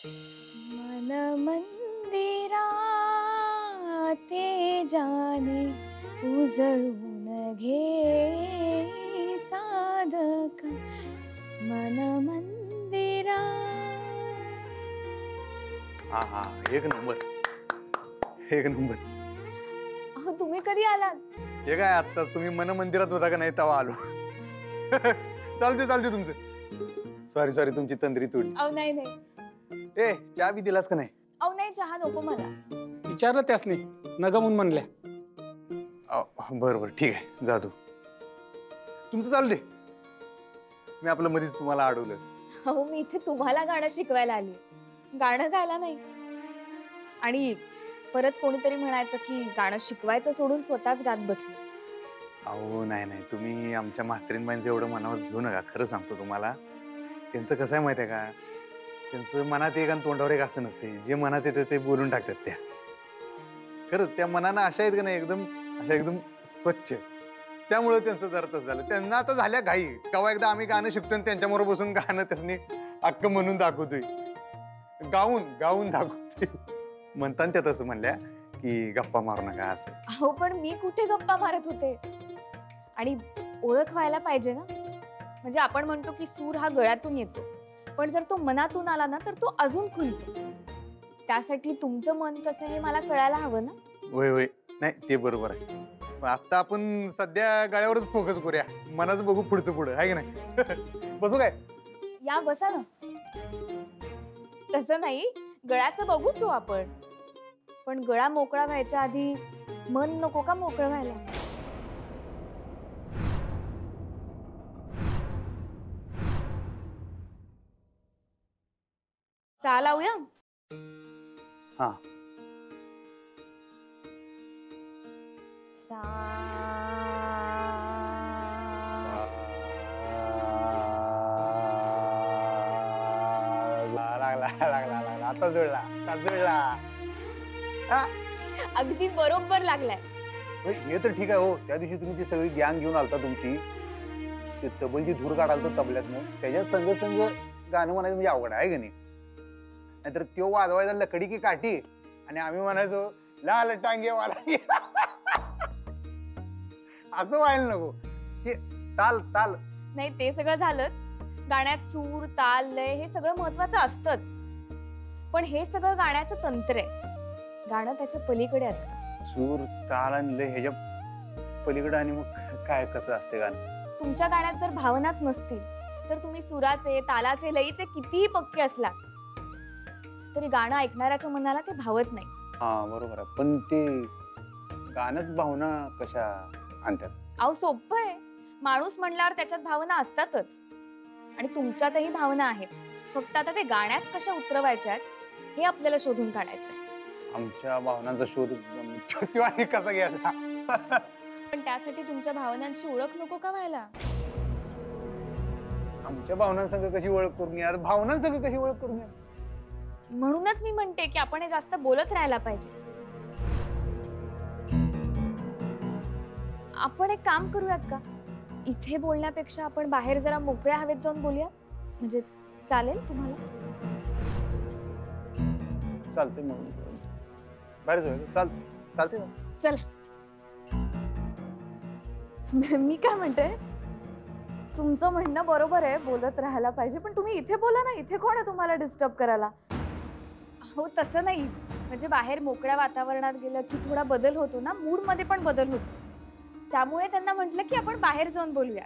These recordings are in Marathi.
मन मंदिरा ते जाणे उजळून घे साधक मन मंदिरा. हा हा, एक नंबर एक नंबर. अहो तुम्ही कधी आलात? हे काय आत्ताच तुम्ही मन मंदिरात होता का नाही तेव्हा आलो. चालते चालते तुमचं. सॉरी सॉरी तुमची तंद्री तोडी. अहो नाही नाही. ए चहा बी दिलास का नाही? अहो नाही, चहा नको मला. विचारलं त्यासनी नका म्हणून म्हणल्या. बरं बरं ठीक आहे, जा तू. तुमचं चालू दे, मी आपलं मध्येच तुम्हाला अडवलं. अहो मी इथे तुम्हाला गाणं शिकवायला आली, गाणं गायला नाही. आणि परत कोणीतरी म्हणायचं की गाणं शिकवायचं सोडून स्वतःच गात बसले. अहो नाही नाही, तुम्ही आमच्या मास्तरीनबाईंचं एवढं मनावर घेऊ नका. खरं सांगतो तुम्हाला, त्यांचं कसं आहे माहिती आहे का, त्यांचं मनात एक आणि तोंडावर एक असं नसते. जे मनात येतं ते बोलून टाकतात त्या. खरंच त्या मनानं अशा आहेत का नाही, एकदम अशा एकदम स्वच्छ. त्यामुळे त्यांचं जरा तसं झालं. त्यांना आता झाल्या घाई. केव्हा एकदा आम्ही गाणं शिकतोय आणि त्यांच्याबरोबर बसून गाणं त्यांनी अक्क म्हणून दाखवतोय, गाऊन गाऊन दाखवतोय. म्हणतात त्या तसं म्हणल्या की गप्पा मारू नका असं. अहो पण मी कुठे गप्पा मारत होते. आणि ओळख व्हायला पाहिजे ना. म्हणजे आपण म्हणतो की सूर हा गळ्यातून येतो, पण जर तो मनातून आला ना तर तो अजून खुलतो. त्यासाठी तुमचं मन कसं हे मला कळायला हवं ना. होय होय, नाही ते बरोबर आहे. आता आपण सध्या गळ्यावरच फोकस करूया, मनाचं बघू पुढचं पुढं, आहे की नाही? बसू काय? या बसा ना. तसं नाही, गळ्याचं बघूच हो आपण, पण गळा मोकळा व्हायच्या आधी मन नको का मोकळं व्हायला? चा लावूया. हा सा लागला लागला लागला, आता जुळला, आता जुळला. अगदी बरोबर लागलाय. हे तर ठीक आहे हो. त्या दिवशी तुम्ही ती सगळी गँग घेऊन आलता तुमची, ते तबलची धूर काढाल तबल्यातनं, त्याच्यात संग संग गाणं म्हणायचं म्हणजे अवघड आहे का नाही? नाहीतर त्यो वाजवायचा लकडी की काठी आणि आम्ही म्हणायचो लाल टांगे वाला. असं व्हायला नको. ते ताल ताल नाही, ते सगळं झालंच. गाण्यात सूर ताल लय हे सगळं महत्वाचं असतंच, पण हे सगळं गाण्याचं तंत्र आहे. गाणं त्याच्या पलीकडे असतं. सूर ताल आणि लय ह्याच्या पलीकडे. आणि मग काय कसं असते गाणं? तुमच्या गाण्यात जर भावनाच नसतील तर तुम्ही सुराचे तालाचे लईचे कितीही पक्के असला तरी गाणं ऐकणाऱ्याच्या मनाला ते भावत नाही. हा बरोबर आहे, पण ते गाण्यात भावना कशा आणतात? अहो सोपं आहे. माणूस म्हणल्यावर त्याच्यात भावना असतातच, आणि तुमच्यातही भावना आहेत. फक्त आता ते गाण्यात कशा उतरवायच्या हे आपल्याला शोधून काढायचंय. आमच्या भावनांचा शोध तो आणि कसा घ्यायचा? पण त्यासाठी तुमच्या भावनांची ओळख नको का व्हायला? आमच्या भावनांसंग कशी ओळख करून घ्या? भावनांसंग कशी ओळख करून घ्या? म्हणूनच मी म्हणते की आपण हे जास्त बोलत राहायला पाहिजे. आपण एक काम करूयात का? इथे बोलण्यापेक्षा आपण बाहेर जरा मोकळ्या हवेत जाऊन बोलूया, म्हणजे चालेल तुम्हाला? चालते मग बाहेर जाऊया. चालते ना. चला. मी काय म्हणते, तुमचं म्हणणं बरोबर आहे, बोलत राहायला पाहिजे, पण तुम्ही इथे बोला ना. इथे कोण आहे तुम्हाला डिस्टर्ब करायला? हो तसं नाही, म्हणजे बाहेर मोकळ्या वातावरणात गेलं की थोडा बदल होतो ना, मूड मध्ये पण बदल होतो. त्यामुळे त्यांना म्हटलं की आपण बाहेर जाऊन बोलूया.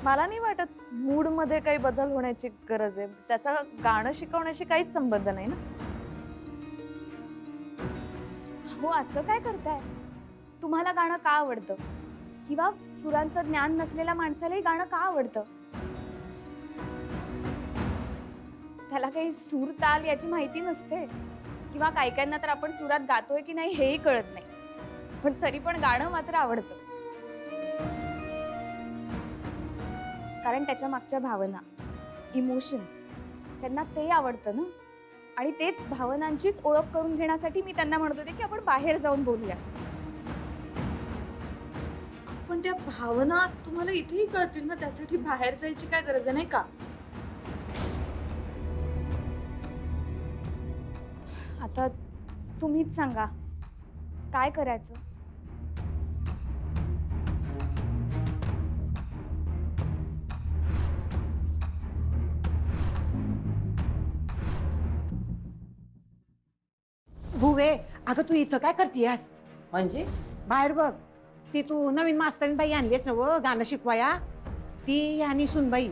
मला नाही वाटत मूड मध्ये काही बदल होण्याची गरज आहे. त्याचा गाणं शिकवण्याशी काहीच संबंध नाही ना. हो असं काय करताय? तुम्हाला गाणं का आवडतं? किंवा सुरांचं ज्ञान नसलेल्या माणसालाही गाणं का आवडतं? त्याला काही सूर ताल याची माहिती नसते, किंवा कायकांना तर आपण सुरात गातोय की नाही हेही कळत नाही, पण तरी पण गाणं मात्र आवडतं. कारण त्याच्या मागच्या भावना, इमोशन, त्यांना ते आवडतं ना. आणि तेच भावनांचीच ओळख करून घेण्यासाठी मी त्यांना म्हणत होते की आपण बाहेर जाऊन बोलूया. पण त्या भावना तुम्हाला इथेही कळतील ना, त्यासाठी बाहेर जायची काय गरज नाही का? आता तुम्हीच सांगा काय करायचं. भुवे, अगं तू इथं काय करतीयस? म्हणजे बाहेर बघ, ती तू नवीन मास्तरीन बाई आणलीस ना व गाणं शिकवाया. ती आणि सुनबाई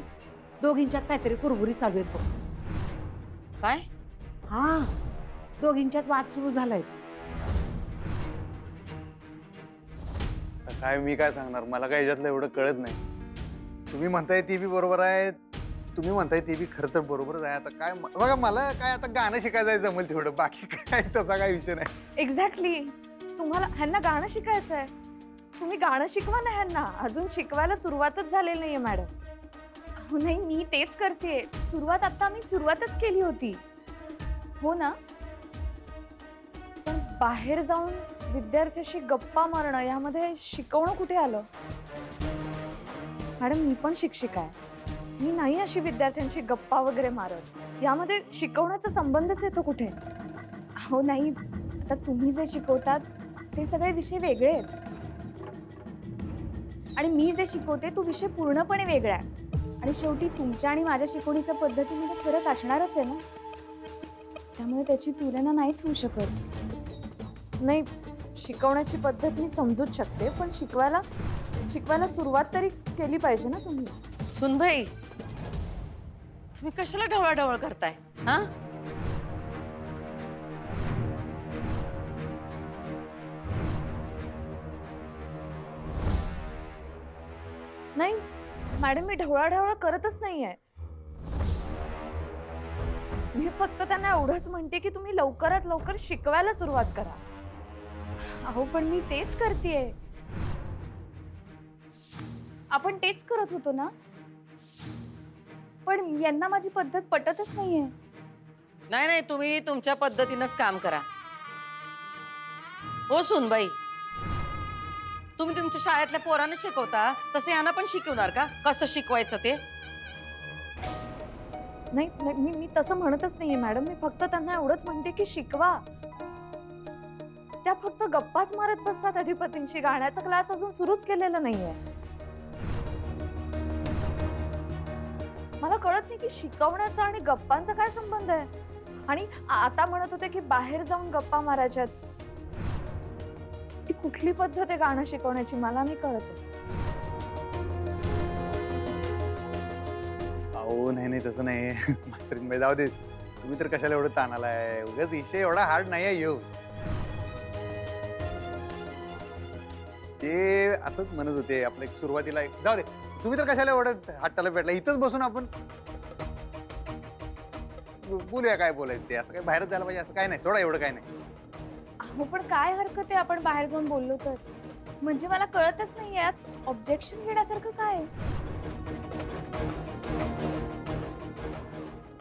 दोघींच्यात काहीतरी कुरबुरी चालू आहेत बघ. काय? हा, दोघींच्यात वाद सुरू झालाय. आता काय मी काय सांगणार, मला काय याच्यातलं एवढं कळत नाही. तुम्ही म्हणताय ती बी बरोबर आहे, तुम्ही म्हणताय ती बी खरं तर बरोबरच आहे. आता काय बघा, मला काय आता गाणं शिकायचं जमल तेवढं, बाकी काय तसा काय विषय नाही. एक्झॅक्टली. तुम्हाला ह्यांना गाणं शिकायचं आहे, तुम्ही गाणं शिकवा ना ह्यांना. अजून शिकवायला सुरुवातच झालेली नाहीये मॅडम. हो नाही, मी तेच करते. सुरुवात आता मी सुरुवातच केली होती. हो ना, पण बाहेर जाऊन विद्यार्थ्याशी गप्पा मारणं यामध्ये शिकवणं कुठे आलं? मॅडम, मी पण शिक्षिका आहे. मी नाही अशी विद्यार्थ्यांशी गप्पा वगैरे मारत. यामध्ये शिकवण्याचा संबंधच येतो कुठे? हो नाही, आता तुम्ही जे शिकवतात ते सगळे विषय वेगळे आहेत आणि मी जे शिकवते तो विषय पूर्णपणे वेगळा आहे. आणि शेवटी तुमच्या आणि माझ्या शिकवणीच्या पद्धतीमध्ये फरक असणारच आहे ना, त्यामुळे त्याची तुलना नाहीच होऊ शकत. नाही, शिकवण्याची पद्धत मी समजूच शकते, पण शिकवायला सुरुवात तरी केली पाहिजे ना तुम्ही. सुनबाई, तुम्ही कशाला ढवळाढवळ करताय? हा, नाही मॅडम, मी ढवळाढवळ करतच नाहीये. मी फक्त त्यांना एवढंच म्हणते की तुम्ही लवकरात लवकर शिकवायला सुरुवात करा. अहो पण मी तेच करतेय. आपण तेच करत होतो ना, पण यांना माझी पद्धत पटतच नाहीये. नाही नाही, तुम्ही तुमच्या पद्धतीनंच काम करा. हो सुनबाई, तुम्ही तुमच्या शाळेतल्या पोरांना शिकवता तसे यांना पण शिकवणार का कसं शिकवायचं ते? नाही मी तसं म्हणतच नाहीये मॅडम. मी फक्त त्यांना एवढंच म्हणते की शिकवा. त्या फक्त गप्पाच मारत बसतात अधिपतींशी. गाण्याचा क्लास अजून सुरूच केलेला नाहीये. मला कळत नाही की शिकवण्याचा आणि गप्पांचा काय संबंध आहे. आणि आता म्हणत होते की बाहेर जाऊन गप्पा मारायच्यात. ती कुठली पद्धत आहे गाणं शिकवण्याची मला नाही कळत. अहो नाही तसं नाही मास्तरीन बाई, जाऊ दे. तुम्ही तर कशाला एवढं ताण आलाय? उगाच विषय एवढा हार्ड नाही आहे येऊ. ते असंच म्हणत होते आपलं एक सुरुवातीला. जाऊ दे, तुम्ही तर कशाला एवढं हट्टाला भेटला. इथंच बसून आपण बोलूया काय बोलायचं ते. असं काय बाहेरच जायला पाहिजे असं काय नाही. सोडा, एवढं काय नाही. हो पण काय हरकत आहे आपण बाहेर जाऊन बोललो तर? म्हणजे मला कळतच नाही यात ऑब्जेक्शन घेण्यासारखं काय आहे.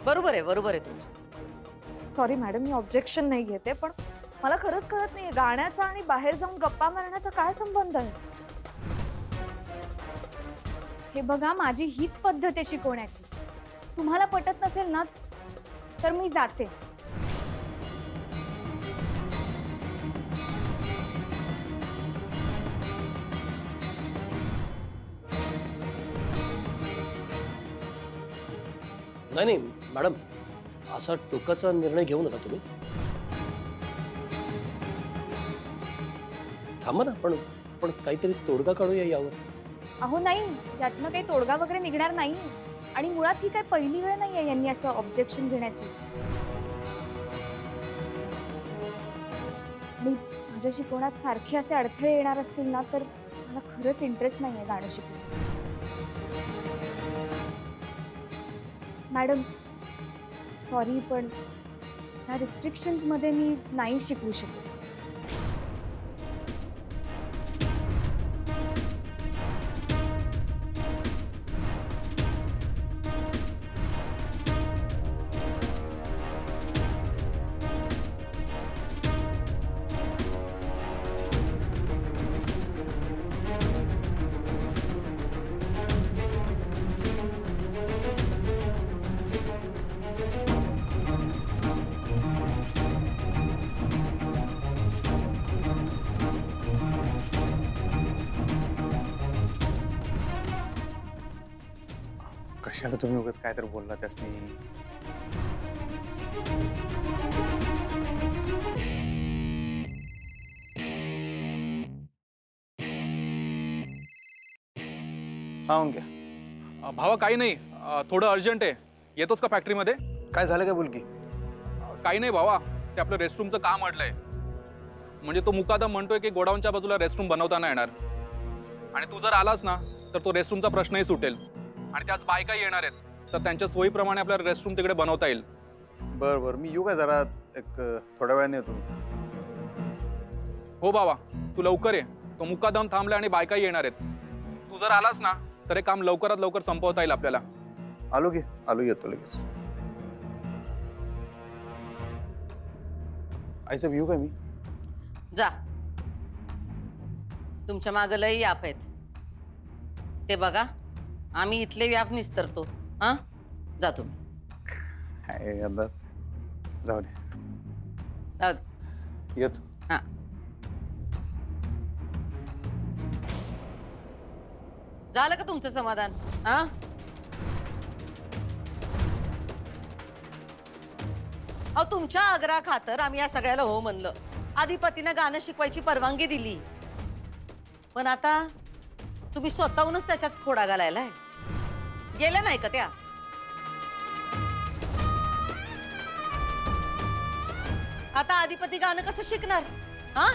बरोबर आहे तुमचं. सॉरी मॅडम, मी ऑब्जेक्शन नाही घेते, पण मला खरंच कळत नाहीये गाण्याचा आणि बाहेर जाऊन गप्पा मारण्याचा काय संबंध आहे. हे बघा, माझी हीच पद्धत आहे शिकवण्याची. तुम्हाला पटत नसेल ना तर मी जाते. नाही मॅडम, असा टोकाचा निर्णय घेऊ नका तुम्ही. थांबा ना, आपण काहीतरी तोडगा काढूया यावर. अहो नाही, यातनं काही तोडगा वगैरे निघणार नाही. आणि मुळात ही काही पहिली वेळ नाहीये यांनी असं ऑब्जेक्शन घेण्याची. माझ्या शिकवण्यात सारखे असे अडथळे येणार असतील ना तर मला खरंच इंटरेस्ट नाहीये गाणं शिकण्यात. मॅडम सॉरी, पण त्या रिस्ट्रिक्शन्स मध्ये मी नाही शिकवू शकत. कशाला तुम्ही उगाच काय तर बोलला त्यासनी. हा घ्या. भावा काही नाही, थोडं अर्जंट आहे. येतोस का फॅक्टरीमध्ये? काय झालं काय बोल की. काही नाही भावा, ते आपलं रेस्टरूमचं काम अडलंय. म्हणजे तो मुकादम म्हणतोय की गोडाऊनच्या बाजूला रेस्टरूम बनवताना येणार, आणि तू जर आलास ना तर तो रेस्टरूमचा प्रश्नही सुटेल. आणि त्याच बायका येणार आहेत, तर त्यांच्या सोयीप्रमाणे आपल्याला रेस्टरूम तिकडे बनवता येईल. बरं बरं, मी येऊ का जरा एक थोड्या वेळाने येतो. हो बाबा, तू लवकर ये. तो मुकादम थांबलाय आणि बायकाही येणार आहेत. तू जर आलास ना तर हे काम लवकरात लवकर संपवता येईल आपल्याला. आलो की, आलो, येतो लगेच. आईसाहेब येऊ का मी? जा, तुमच्या मागं लई व्याप आहेत ते बघा. आम्ही इथले व्याप निस्तरतो. हा, जा तुम्ही. काय आता, जाऊ दे, जाऊ दे. येतो. हा, झालं का तुमचं समाधान? हा, अहो तुमच्या आग्रहा खातर आम्ही या सगळ्याला हो म्हणलं. अधिपतीनं गाणं शिकवायची परवानगी दिली, पण आता तुम्ही स्वतःहूनच त्याच्यात खोडा घालायलाय. गेल्या नाही का त्या? आता अधिपती गाणं कसं शिकणार? हा,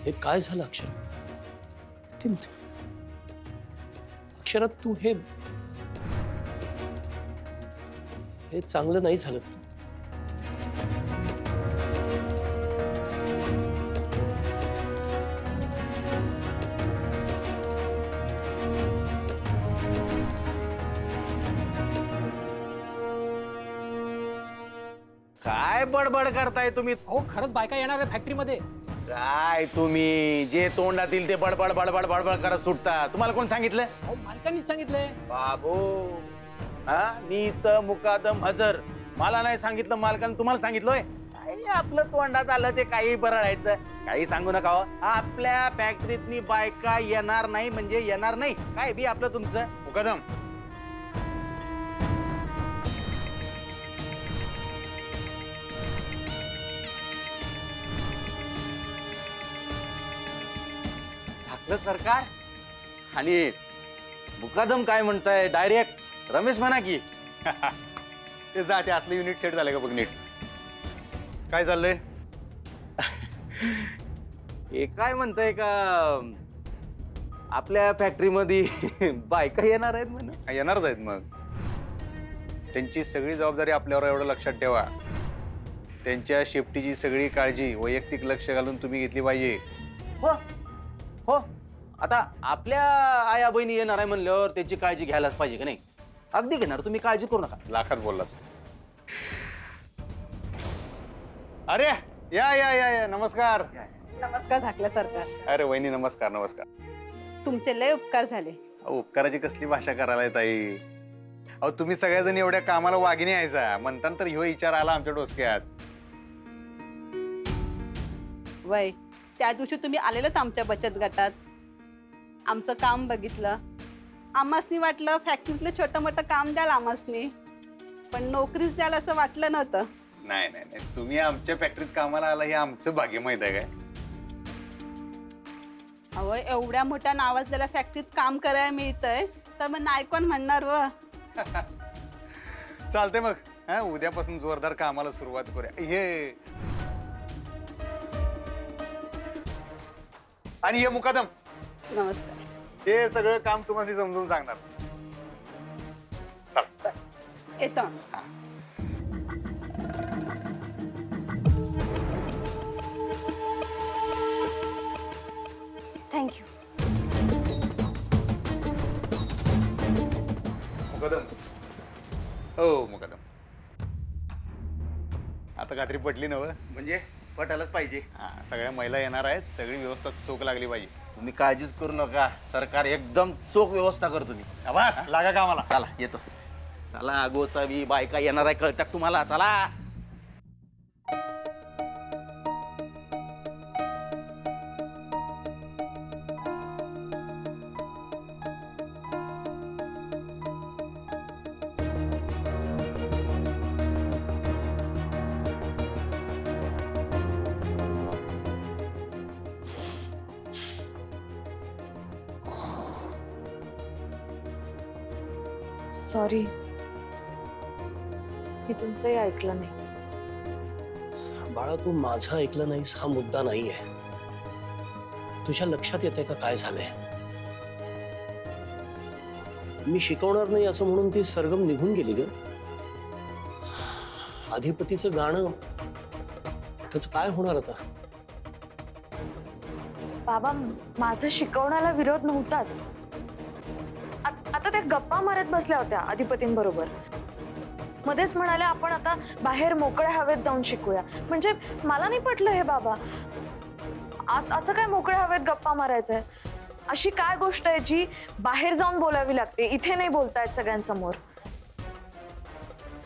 हे काय झालं अक्षर? अक्षरात तू हे चांगलं नाही झालं. काय बडबड करताय तुम्ही? हो खरंच बायका येणार आहे फॅक्टरीमध्ये. काय तुम्ही जे तोंडात येईल ते बडबड बडबड बडबड करत सुटता. तुम्हाला कोण सांगितलं? हो मालकांनीच सांगितलंय. बाबू, हा, मी इथं मुकादम हजर. मला नाही सांगितलं मालकानं, तुम्हाला सांगितलंय? काही आपलं तोंडात आलं ते काही बरळायचं. काही सांगू नका हो. आपल्या फॅक्टरीतनी बायका येणार नाही म्हणजे येणार नाही. काय बी आपलं तुमचं मुकादम, ढाकलं सरकार. आणि मुकादम काय म्हणताय? डायरेक्ट रमेश म्हणा की. ते जा, ते आतलं युनिट सेट झालं का बघ नीट. काय चाललंय? हे काय म्हणताय का आपल्या फॅक्टरीमध्ये बायका येणार आहेत म्हणून? येणारच आहेत. मग त्यांची सगळी जबाबदारी आपल्यावर, एवढं लक्षात ठेवा. त्यांच्या शेफ्टीची सगळी काळजी वैयक्तिक लक्ष घालून तुम्ही घेतली पाहिजे. हो हो, आता आपल्या आया बहिणी येणार आहे म्हणल्यावर त्याची काळजी घ्यायलाच पाहिजे का नाही? अगदी घेणार, तुम्ही काळजी करू नका. लाखात बोललात. अरे या या या या, नमस्कार. नमस्कार धाकल्या सरकार. अरे वहिनी, नमस्कार नमस्कार. तुमचे लय उपकार झाले. अहो, उपकाराची कसली भाषा करायला ताई? अहो, तुम्ही सगळ्याजण एवढ्या कामाला वागिनी यायचा म्हणताना तर ह्यो विचार आला आमच्या डोसक्यात. वय त्या दिवशी तुम्ही आलेलंच आमच्या बचत गटात, आमचं काम बघितलं. आम्हासनी वाटलं फॅक्टरीतलं छोटं मोठं काम द्याल आम्हासनी, पण नोकरीच द्याल असं वाटलं नव्हतं. नाही नाही नाही, तुम्ही आमच्या फॅक्टरीत कामाला आला हे आमचं भाग्य, माहित आहे काय? अहो, एवढ्या मोठ्या नावाजलेल्या फॅक्टरीत काम करायला मिळतंय तर मग नाही कोण म्हणणार व. चालतंय मग, हा, उद्यापासून जोरदार कामाला सुरुवात करूया. हे आणि हे मुकादम, नमस्कार. हे सगळं काम तुम्हाला समजून सांगणार. चल. येतो आम्ही. थँक्यू. मुकदम हो मुकदम. आता खात्री पटली नव? म्हणजे पटायलाच पाहिजे. हा, सगळ्या महिला येणार आहेत, सगळी व्यवस्था चोख लागली पाहिजे. तुम्ही काळजीच करू नका, सरकार एकदम चोख व्यवस्था करतो मी. बस लागा कामाला. चला येतो. चला गोसावी बायका येणार आहे कळतात तुम्हाला. चला. सॉरी, मी तुमचंही ऐकलं नाही. बाळा, तू माझं ऐकलं नाहीस हा मुद्दा नाहीये. तुझ्या लक्षात येते का काय झालंय? मी शिकवणार नाही असं म्हणून ती सरगम निघून गेली ग. अधिपतीचं गाणं त्याचं काय होणार आता? बाबा, माझं शिकवण्याला विरोध नव्हताच. आता त्या गप्पा मारत बसल्या होत्या अधिपतींबरोबर. मध्येच म्हणाले आपण आता बाहेर मोकळ्या हवेत जाऊन शिकूया. म्हणजे मला नाही पटलं हे बाबा. असं काय मोकळ्या हवेत गप्पा मारायचंय? अशी काय गोष्ट आहे जी बाहेर जाऊन बोलावी लागते, इथे नाही बोलतायत सगळ्यांसमोर?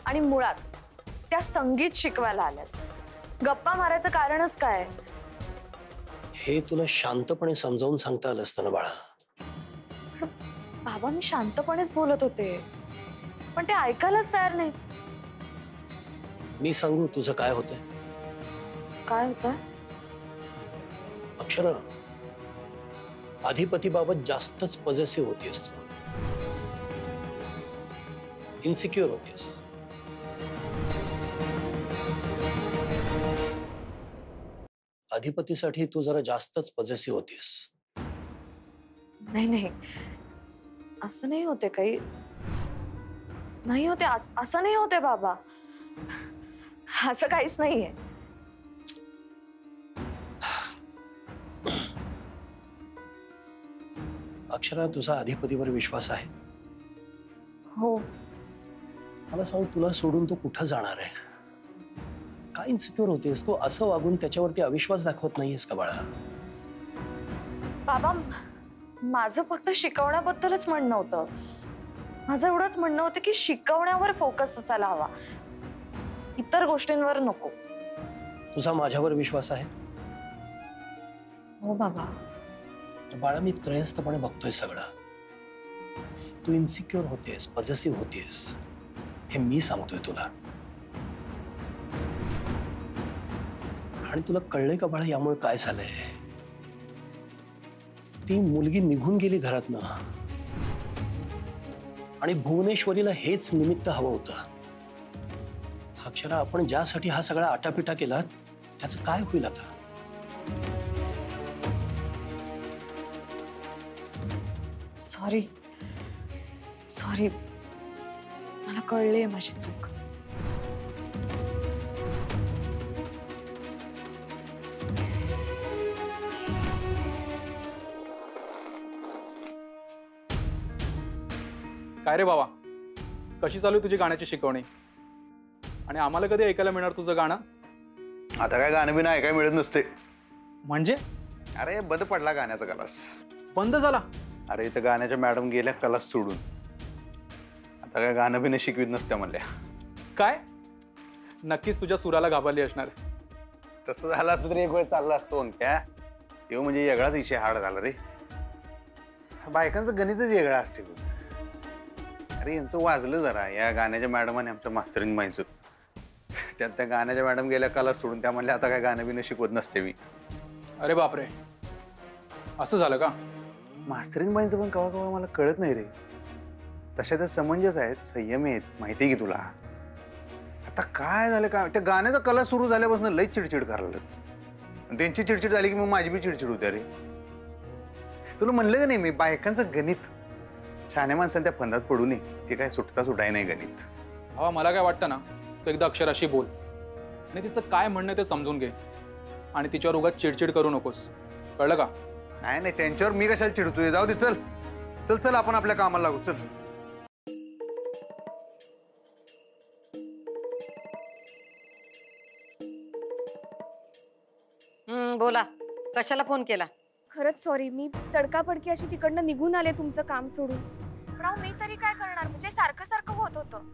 आणि मुळात त्या संगीत शिकवायला आल्यात, गप्पा मारायचं कारणच काय? हे तुला शांतपणे समजावून सांगता आलं असतं ना बाळा. बाबा, मी शांतपणेच बोलत होते, पण ते ऐकायलाच तयार नाहीत. मी सांगू तुझं काय होतंय? काय होतं? अक्षरा, अधिपतीबाबत जास्तच पॉझिटिव्ह होतीस तू. इन्सिक्युअर होतीस. अधिपतीसाठी तू जरा जास्तच पॉझिटिव्ह होतीस. नाही नाही, असं नाही होते काही. नाही होते, असं नाही होते बाबा. असं काहीच नाहीये. अक्षरा, तुझा अधिपतीवर विश्वास आहे? हो. मला सांग, तुला सोडून तो कुठं जाणार आहे? काय इन्सिक्युअर होतेस तू? असं वागून त्याच्यावरती अविश्वास दाखवत नाहीयेस का बाळा? बाबा, माझं फक्त शिकवण्याबद्दलच म्हणणं होतं. माझं एवढंच म्हणणं होतं की शिकवण्यावर फोकस असायला हवा, इतर गोष्टींवर नको. तुझा माझ्यावर विश्वास आहे? हो बाबा. बाळा, मी त्रयस्थपणे बघतोय सगळं. तू इन्सिक्युअर होतेस, पॉझिटिव्ह होतेस, हे मी सांगतोय तुला. आणि तुला कळलंय का बाळा यामुळे काय झालंय? ती मुलगी निघून गेली घरातनं आणि भुवनेश्वरीला हेच निमित्त हवं होतं. अक्षरा, आपण ज्यासाठी हा सगळा आटापिटा केला त्याचं काय होईल आता? सॉरी सॉरी, मला कळली माझी चूक. काय रे बाबा, कशी चालू आहे तुझी गाण्याची शिकवणी? आणि आम्हाला कधी ऐकायला मिळणार तुझं गाणं? आता काय गाणं बिणं ऐकायला मिळत नसते. म्हणजे? अरे बंद पडला गाण्याचा क्लास. बंद झाला? अरे इथं गाण्याच्या मॅडम गेल्या क्लास सोडून. आता काय गाणं बिणं शिकवित नसत्या म्हणल्या. काय? नक्कीच तुझ्या सुराला घाबरली असणार. तसं झालं असतं तरी एक वेळ चालला असतो अंक्या. येऊ म्हणजे वेगळाच विषय हार्ड झाला रे. बायकांचं गणितच वेगळं असते. अरे यांचं वाजलं जरा या गाण्याच्या मॅडमाने आमच्या मास्तरीन बाईंचं. त्यात त्या गाण्याच्या मॅडम गेल्या क्लास सोडून त्या म्हणल्या आता काय गाणं बिणं शिकवत नसते मी. अरे बापरे, असं झालं का? मास्तरीन बाईंचं पण कवा कवा मला कळत नाही रे. तशा त्या समंजस आहेत, संयमी आहेत, माहिती आहे की तुला. आता काय झालं का, त्या गाण्याचा कला सुरू झाल्यापासून लई चिडचिड करायला. त्यांची चिडचिड झाली की मग माझी बी चिडचिड होते. अरे तुला म्हणलं का नाही मी, बायकांचं गणित छान्या माणसांनी त्या फंदात पडू नये. ते काय सुटता सुटाय नाही गणित. भावा, मला काय वाटतं ना, तू एकदा अक्षराशी बोल आणि तिचं काय म्हणणं ते समजून घे. आणि तिच्यावर उगाच चिडचिड करू नकोस, कळलं का? नाही नाही, त्यांच्यावर मी कशाला चिडतोय. जाऊ दे, चल चल चल, आपण आपल्या कामाला लागू. चल. बोला, कशाला फोन केला? खरंच सॉरी, मी तडकाफडकी अशी तिकडनं निघून आले तुमचं काम सोडून. पण अहो मी तरी काय करणार, म्हणजे सारखं सारखं होत होतं.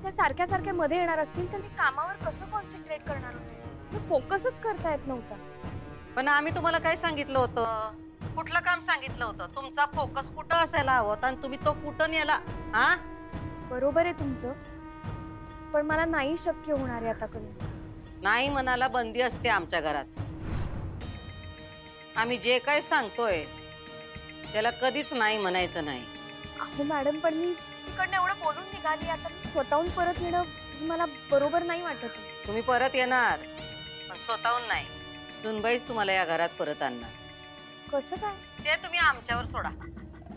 त्या सारख्या सारख्या मध्ये येणार असतील तर मी कामावर कसं कॉन्सन्ट्रेट करणार होते? मी फोकसच करता येत नव्हता. पण आम्ही तुम्हाला काय सांगितलं होतं? कुठलं काम सांगितलं होतं? तुमचा फोकस कुठं असायला हवा होता आणि तुम्ही तो कुठं नेला? हा, बरोबर आहे तुमचं, पण मला नाही शक्य होणार आहे आता कधी. नाही म्हणाला बंदी असते आमच्या घरात. आम्ही जे काय सांगतोय त्याला कधीच नाही म्हणायचं नाही. अहो मॅडम, पण मी तिकडनं एवढं बोलून निघाली, आता मी स्वतःहून परत येणं हे मला बरोबर नाही वाटत आहे. तुम्ही परत येणार पण स्वतःहून नाही. सुनबाईच तुम्हाला या घरात परत आणणार. कसं काय? ते तुम्ही आमच्यावर सोडा,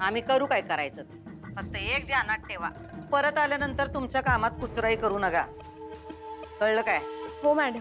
आम्ही करू काय करायचं ते. फक्त एक ध्यानात ठेवा, परत आल्यानंतर तुमच्या कामात कुचराई करू नका, कळलं काय? हो मॅडम.